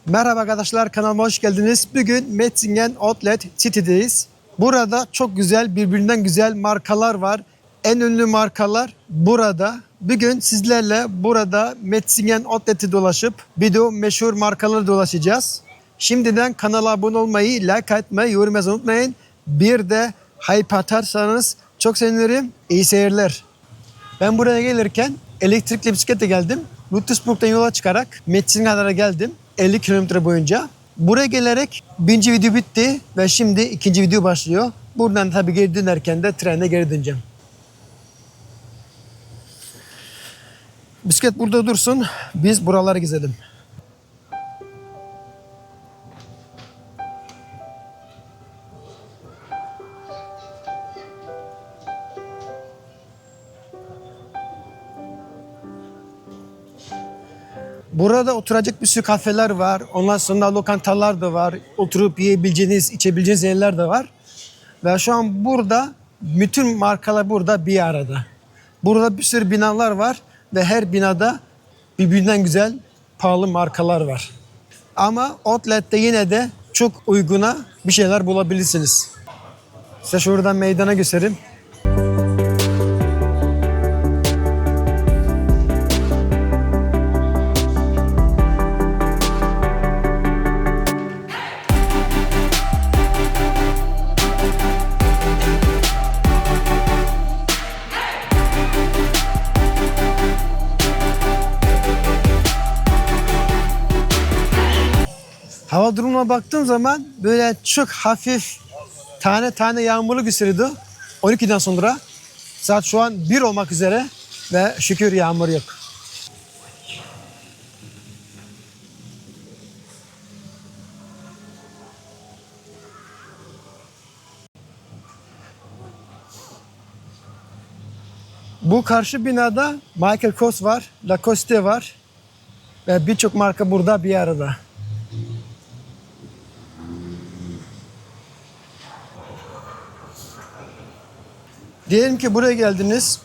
Merhaba arkadaşlar, kanalıma hoş geldiniz. Bugün Metzingen Outlet City'deyiz. Burada çok güzel, birbirinden güzel markalar var. En ünlü markalar burada. Bugün sizlerle burada Metzingen Outlet'i dolaşıp bir de meşhur markaları dolaşacağız. Şimdiden kanala abone olmayı, like atmayı, yorum yazmayı unutmayın. Bir de hype atarsanız çok sevinirim. İyi seyirler. Ben buraya gelirken elektrikli bisikletle geldim. Ludwigsburg'dan yola çıkarak Metzingen'e geldim. 50 kilometre boyunca. Buraya gelerek birinci video bitti ve şimdi ikinci video başlıyor. Buradan tabii geri dönerken de trenle geri döneceğim. Bisiklet burada dursun. Biz buraları gezelim. Burada oturacak bir sürü kafeler var. Ondan sonra lokantalar da var. Oturup yiyebileceğiniz, içebileceğiniz yerler de var. Ve şu an burada bütün markalar burada bir arada. Burada bir sürü binalar var ve her binada birbirinden güzel, pahalı markalar var. Ama Outlet'te yine de çok uyguna bir şeyler bulabilirsiniz. Size şuradan meydana göstereyim. Hava durumuna baktığım zaman böyle çok hafif tane tane yağmurlu gösteriyordu 12'den sonra. Saat şu an 1 olmak üzere ve şükür yağmur yok. Bu karşı binada Michael Kors var, Lacoste var ve birçok marka burada bir arada. Diyelim ki buraya geldiniz,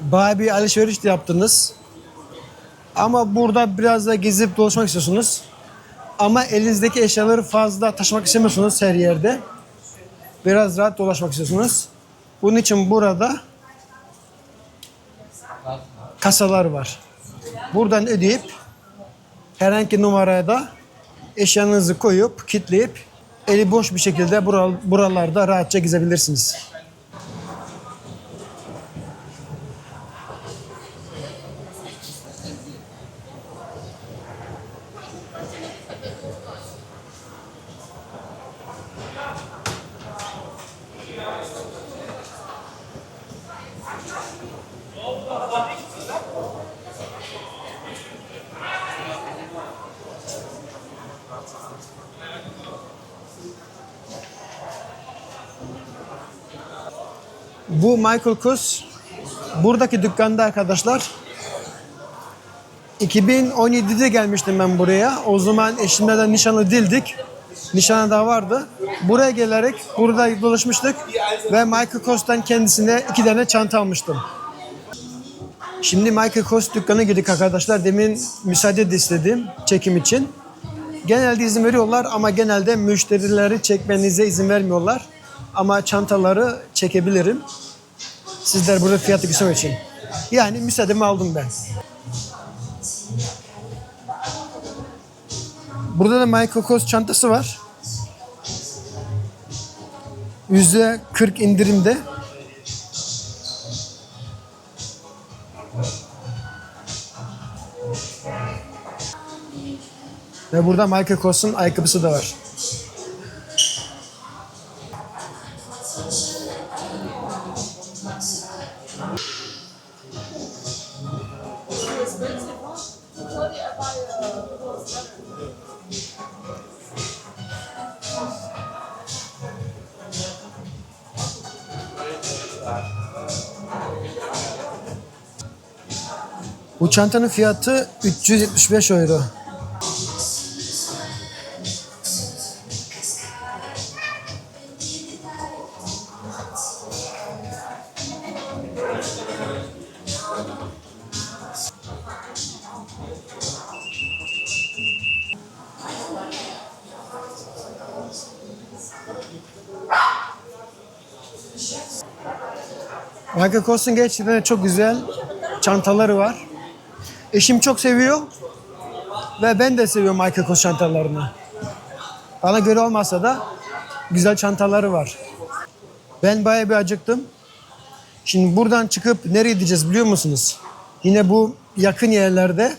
bayağı bir alışveriş de yaptınız. Ama burada biraz da gezip dolaşmak istiyorsunuz. Ama elinizdeki eşyaları fazla taşımak istemiyorsunuz her yerde. Biraz rahat dolaşmak istiyorsunuz. Bunun için burada kasalar var. Buradan ödeyip herhangi numaraya da eşyanızı koyup, kilitleyip eli boş bir şekilde buralarda rahatça gezebilirsiniz. Bu Michael Kors buradaki dükkanda arkadaşlar. 2017'de gelmiştim ben buraya. O zaman eşimle de nişanlı değildik. Nişanı da vardı. Buraya gelerek burada dolaşmıştık ve Michael Kors'tan kendisine 2 tane çanta almıştım. Şimdi Michael Kors dükkanına girdik arkadaşlar. Demin müsaade de istedim çekim için. Genelde izin veriyorlar ama genelde müşterileri çekmenize izin vermiyorlar. Ama çantaları çekebilirim. Sizler burada fiyatı göstermek için. Yani müsaademi aldım ben. Burada da Michael Kors çantası var. %40 indirimde. Ve burada Michael Kors'un ayakkabısı da var. Bu çantanın fiyatı 375 euro. Michael Kors'un gerçekten çok güzel çantaları var. Eşim çok seviyor ve ben de seviyorum Michael Kors çantalarını. Bana göre olmasa da güzel çantaları var. Ben bayağı bir acıktım. Şimdi buradan çıkıp nereye gideceğiz biliyor musunuz? Yine bu yakın yerlerde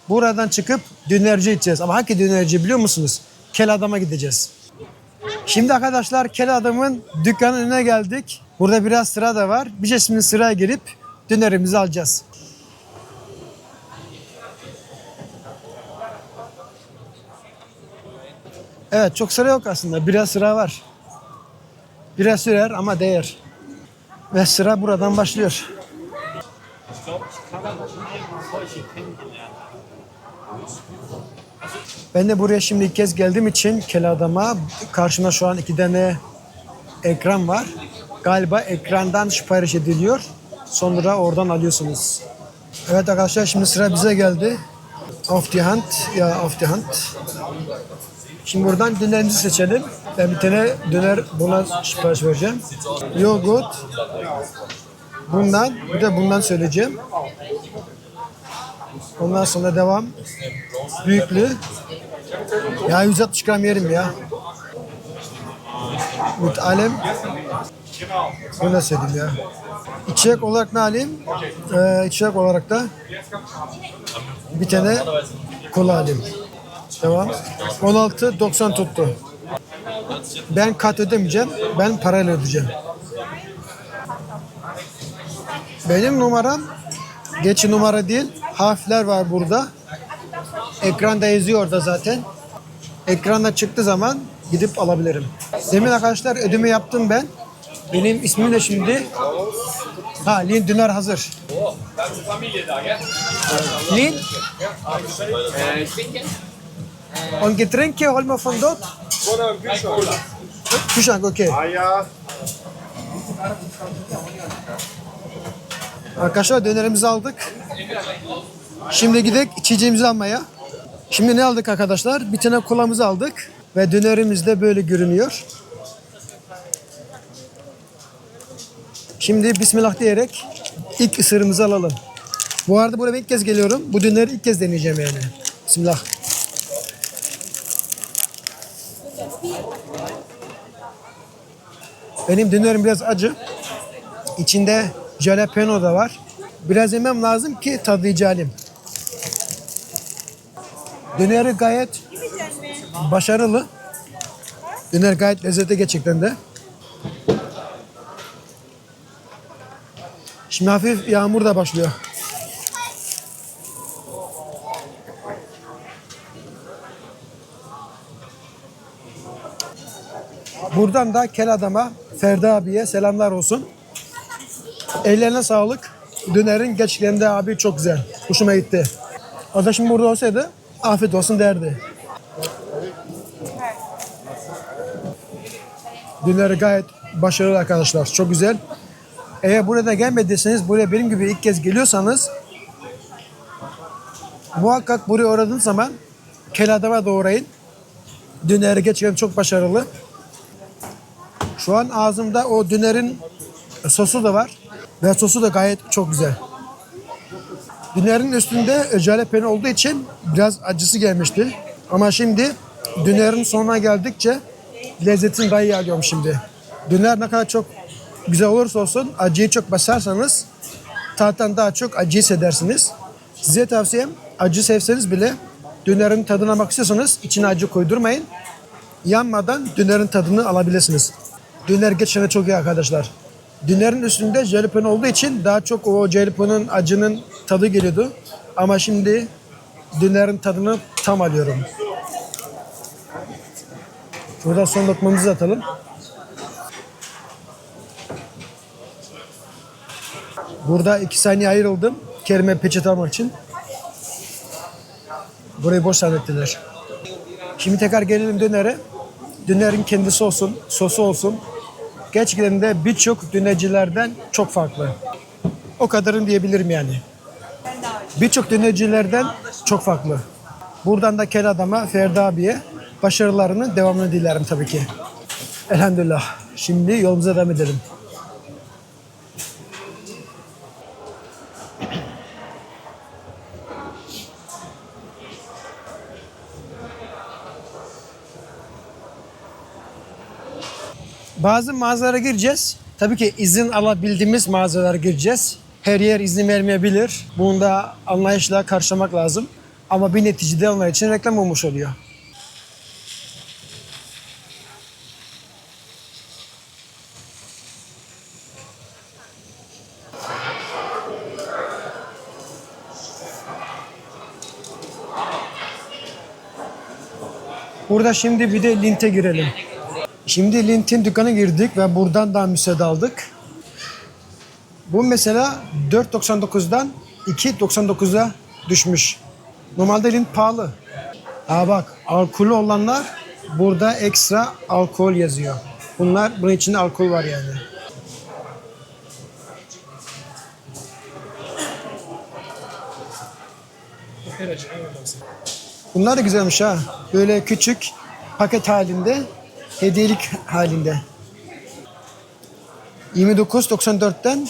buradan çıkıp dönerci gideceğiz. Ama hangi dönerci biliyor musunuz? Kel Adam'a gideceğiz. Şimdi arkadaşlar Kel Adam'ın dükkanın önüne geldik. Burada biraz sıra da var. Biz şimdi sıraya girip dönerimizi alacağız. Evet çok sıra yok aslında. Biraz sıra var. Biraz sürer ama değer. Ve sıra buradan başlıyor. Ben de buraya şimdi ilk kez geldiğim için Kel Adam'a karşıma şu an 2 tane ekran var. Galiba ekrandan sipariş ediliyor. Sonra oradan alıyorsunuz. Evet arkadaşlar şimdi sıra bize geldi. Auf die Hand. Ya auf die Hand. Şimdi buradan dönerimizi seçelim. Ben bir tane döner buna sipariş vereceğim. Yoğurt. Bundan, bir de bundan söyleyeceğim. Ondan sonra devam. Büyüklü. Ya 160 gram yerim ya. Mit allem. Bunu da söyleyeyim ya. İçecek olarak ne alayım? İçecek olarak da bir tane kola alayım. Tamam. 16.90 tuttu. Ben kat ödemeyeceğim. Ben parayla ödeyeceğim. Benim numaram geçi numara değil. Harfler var burada. Ekranda yazıyor orada zaten. Ekranda çıktığı zaman gidip alabilirim. Demin arkadaşlar ödeme yaptım ben. Benim ismim de şimdi. Lin döner hazır. Lin? Und Getränke holen wir von dort? Kühlschrank, okay. Arkadaşlar dönerimizi aldık. Şimdi gidelim içeceğimizi almaya. Şimdi ne aldık arkadaşlar? Bir tane kolamızı aldık. Ve dönerimiz de böyle görünüyor. Şimdi Bismillah diyerek ilk ısırımızı alalım. Bu arada buraya ilk kez geliyorum. Bu döneri ilk kez deneyeceğim yani. Bismillah. Benim dönerim biraz acı. İçinde jalapeno da var. Biraz yemem lazım ki tadlayıcı alayım. Döneri gayet başarılı. Döner gayet lezzetli gerçekten de. Şimdi hafif yağmur da başlıyor. Buradan da Kel Adam'a, Ferdi abiye selamlar olsun. Ellerine sağlık. Dönerin gerçekten de abi çok güzel. Hoşuma gitti. O da şimdi burada olsaydı afiyet olsun derdi. Döneri gayet başarılı arkadaşlar. Çok güzel. Eğer burada gelmediyseniz, buraya benim gibi ilk kez geliyorsanız muhakkak buraya uğradığınız zaman Kel Adam'a da uğrayın. Döneri gerçekten çok başarılı. Şu an ağzımda o dönerin sosu da var. Ve sosu da gayet çok güzel. Dönerin üstünde jalapeno olduğu için biraz acısı gelmişti. Ama şimdi dönerin sonuna geldikçe lezzetini daha iyi alıyorum şimdi. Döner ne kadar çok güzel olursa olsun acıyı çok basarsanız tattan daha çok acı hissedersiniz. Size tavsiyem acı sevseniz bile dönerin tadına bakmak istiyorsanız içine acı koydurmayın. Yanmadan dönerin tadını alabilirsiniz. Döner geçene çok iyi arkadaşlar. Dönerin üstünde jalapeno olduğu için daha çok o jalapeно'nun acının tadı geliyordu. Ama şimdi dönerin tadını tam alıyorum. Burada son lokmamızı atalım. Burada 2 saniye ayrıldım. Kerime peçete almak için. Burayı boş zannettiler. Şimdi tekrar gelelim dönere. Dönerin kendisi olsun, sosu olsun. Gerçekten de birçok dönercilerden çok farklı. O kadarını diyebilirim yani. Birçok dönercilerden çok farklı. Buradan da Kel Adam'a, Ferdi abiye başarılarının devamını dilerim tabii ki. Elhamdülillah. Şimdi yolumuza devam edelim. Bazı mağazalara gireceğiz. Tabii ki izin alabildiğimiz mağazalara gireceğiz. Her yer izin vermeyebilir. Bunu da anlayışla karşılamak lazım. Ama bir neticede onlar için reklam olmuş oluyor. Burada şimdi bir de Lint'e girelim. Şimdi Lint'in dükkana girdik ve buradan da müsaade aldık. Bu mesela 4.99'dan 2.99'a düşmüş. Normalde Lint pahalı. Aa bak, alkolü olanlar burada ekstra alkol yazıyor. Bunun içinde alkol var yani. Bunlar da güzelmiş ha. Böyle küçük paket halinde, hediyelik halinde. 29.94'ten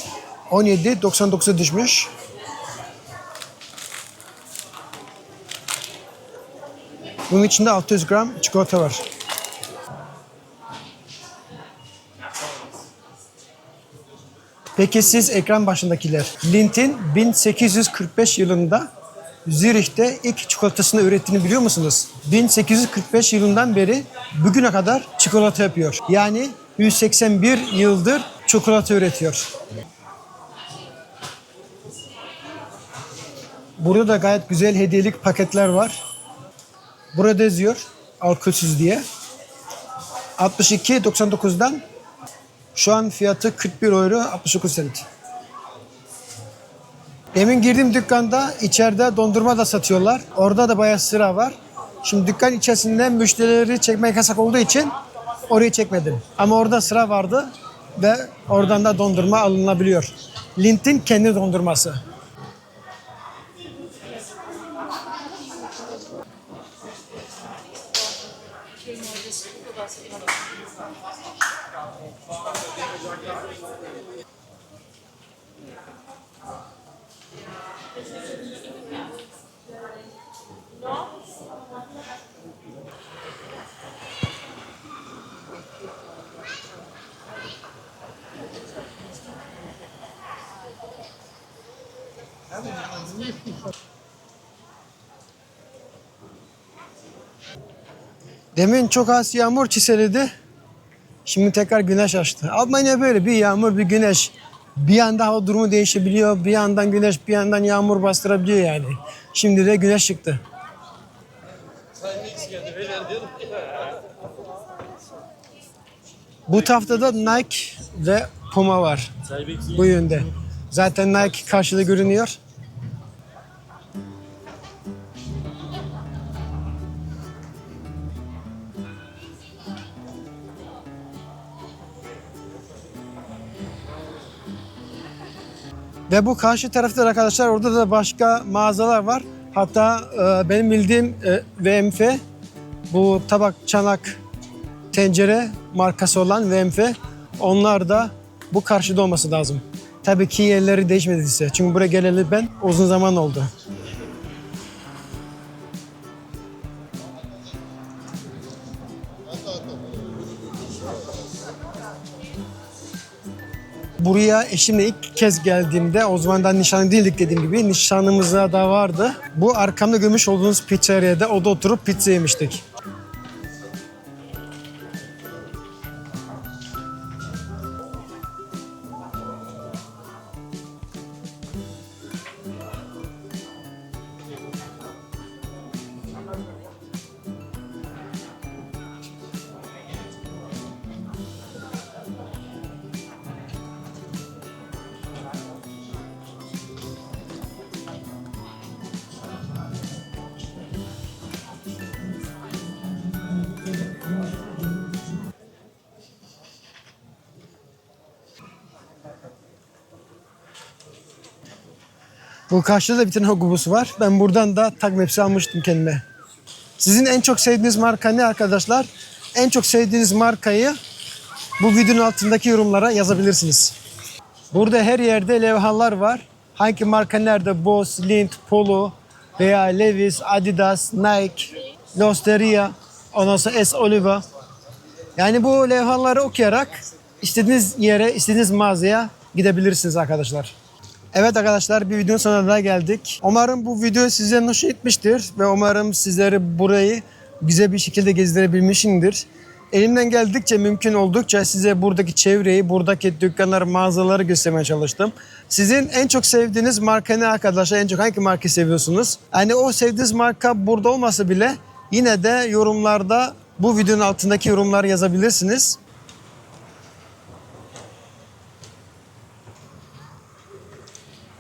17.99'a düşmüş. Bunun içinde 600 gram çikolata var. Peki siz ekran başındakiler, Lint'in 1845 yılında Zürih'te ilk çikolatasını ürettiğini biliyor musunuz? 1845 yılından beri bugüne kadar çikolata yapıyor. Yani 181 yıldır çikolata üretiyor. Burada da gayet güzel hediyelik paketler var. Burada yazıyor alkolsüz diye. 62.99'dan şu an fiyatı 41 euro 69 sent. Demin girdiğim dükkanda içeride dondurma da satıyorlar. Orada da bayağı sıra var. Şimdi dükkan içerisinde müşterileri çekmek yasak olduğu için orayı çekmedim. Ama orada sıra vardı ve oradan da dondurma alınabiliyor. Lint'in kendi dondurması. Demin çok az yağmur çiseledi. Şimdi tekrar güneş açtı. Almanya böyle bir yağmur bir güneş. Bir anda hava durumu değişebiliyor. Bir yandan güneş bir yandan yağmur bastırabiliyor yani. Şimdi de güneş çıktı. Bu haftada Nike ve Puma var. Bu yönde. Zaten Nike karşıda görünüyor. Ve bu karşı tarafta arkadaşlar orada da başka mağazalar var. Hatta benim bildiğim VMF, bu tabak, çanak, tencere markası olan VMF, onlar da bu karşıda olması lazım. Tabii ki yerleri değişmediyse. Çünkü buraya geleli ben uzun zaman oldu. Buraya eşimle ilk kez geldiğimde o zaman da nişanlı değildik dediğim gibi. Nişanımızda da vardı. Bu arkamda görmüş olduğunuz pizzeriada o da oturup pizza yemiştik. Bu karşıda da bir tane Hugo var. Ben buradan da Tag Maps'i almıştım kendime. Sizin en çok sevdiğiniz marka ne arkadaşlar? En çok sevdiğiniz markayı bu videonun altındaki yorumlara yazabilirsiniz. Burada her yerde levhalar var. Hangi marka nerede? Boss, Lindt, Polo veya Levi's, Adidas, Nike, L'Osteria, ondan sonra S. Oliva. Yani bu levhaları okuyarak istediğiniz yere, istediğiniz mağazaya gidebilirsiniz arkadaşlar. Evet arkadaşlar, bir videonun sonuna da geldik. Umarım bu video size hoş etmiştir ve umarım sizleri burayı güzel bir şekilde gezdirebilmişimdir. Elimden geldikçe, mümkün oldukça size buradaki çevreyi, buradaki dükkanları, mağazaları göstermeye çalıştım. Sizin en çok sevdiğiniz marka ne arkadaşlar? En çok hangi markayı seviyorsunuz? Hani o sevdiğiniz marka burada olmasa bile yine de yorumlarda bu videonun altındaki yorumları yazabilirsiniz.